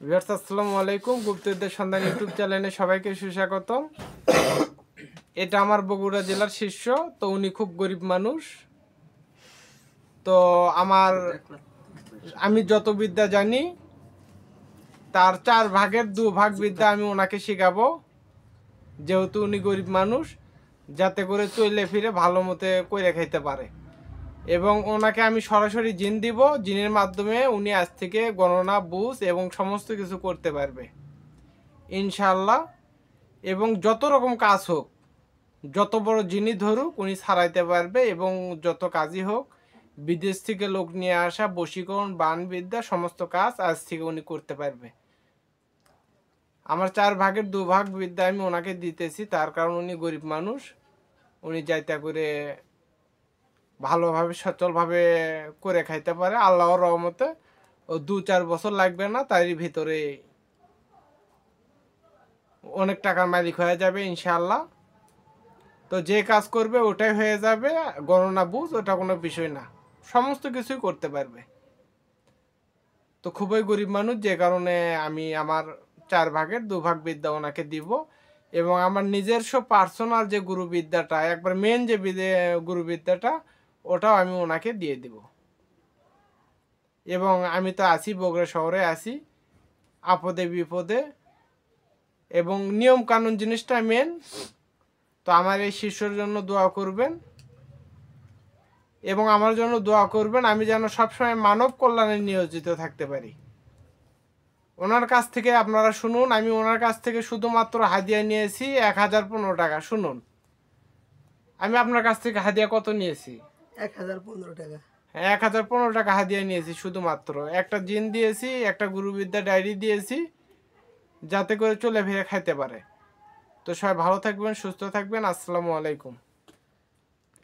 Viewers আসসালামু আলাইকুম। গুপ্তবিদ্যার সন্ধান ইউটিউব চ্যানেলে সবাইকে সুস্বাগতম। এটা আমার বগুড়া জেলার শিষ্য। তো উনি খুব গরিব মানুষ। তো আমি যত বিদ্যা জানি তার 4 ভাগের 2 ভাগ বিদ্যা আমি ওনাকে শেখাবো, যেহেতু উনি গরিব মানুষ, যাতে করে চলে ফিরে ভালো মতে কইরা খাইতে পারে। এবং ওনাকে আমি সরাসরি জিন দিব, জিনের মাধ্যমে উনি আজ থেকে গণনা, বুঝ এবং সমস্ত কিছু করতে পারবে ইনশাআল্লাহ। এবং যত রকম কাজ হোক, যত বড় জিনিস ধরুক উনি ছাড়াইতে পারবে। এবং যত কাজই হোক, বিদেশ থেকে লোক নিয়ে আসা, বশীকরণ, বানবিদ্যা, সমস্ত কাজ আজ থেকে উনি করতে পারবে। আমার 4 ভাগের 2 ভাগ বিদ্যা আমি ওনাকে দিতেছি, তার কারণ উনি গরিব মানুষ। উনি যাইতে করে ভালোভাবে সচলভাবে করে খাইতে পারে আল্লাহর রহমতে। ও 2-4 বছর লাগবে না, তারই ভিতরে অনেক টাকার মালিক হয়ে যাবে ইনশাআল্লাহ। তো যে কাজ করবে ওটাই হয়ে যাবে, গণনা বুঝ ওটা কোনো বিষয় না, সমস্ত কিছুই করতে পারবে। তো খুবই গরিব মানুষ, যে কারণে আমি আমার 4 ভাগের 2 ভাগ বিদ্যা ওনাকে দিব। এবং আমার নিজস্ব পার্সোনাল যে গুরুবিদ্যাটা, একবার মেন যে গুরুবিদ্যাটা, ওটাও আমি ওনাকে দিয়ে দিব। এবং আমি তো আছি, বগুড়া শহরে আছি, আপদে বিপদে। এবং নিয়ম কানুন জিনিসটা মেন। তো আমার এই শিষ্যর জন্য দোয়া করবেন এবং আমার জন্য দোয়া করবেন, আমি যেন সবসময় মানব কল্যাণে নিয়োজিত থাকতে পারি। ওনার কাছ থেকে আপনারা শুনুন, আমি ওনার কাছ থেকে শুধুমাত্র হাদিয়া নিয়েছি 1015 টাকা। শুনুন, আমি আপনার কাছ থেকে হাদিয়া কত নিয়েছি? 1015 টাকা। হ্যাঁ, 1015 টাকা হাদিয়া নিয়েছি। শুধুমাত্র একটা জিন দিয়েছি, একটা গুরুবিদ্যা ডায়েরি দিয়েছি, যাতে করে চলে ফিরে খাইতে পারে। তো সবাই ভালো থাকবেন, সুস্থ থাকবেন। আসসালামু আলাইকুম।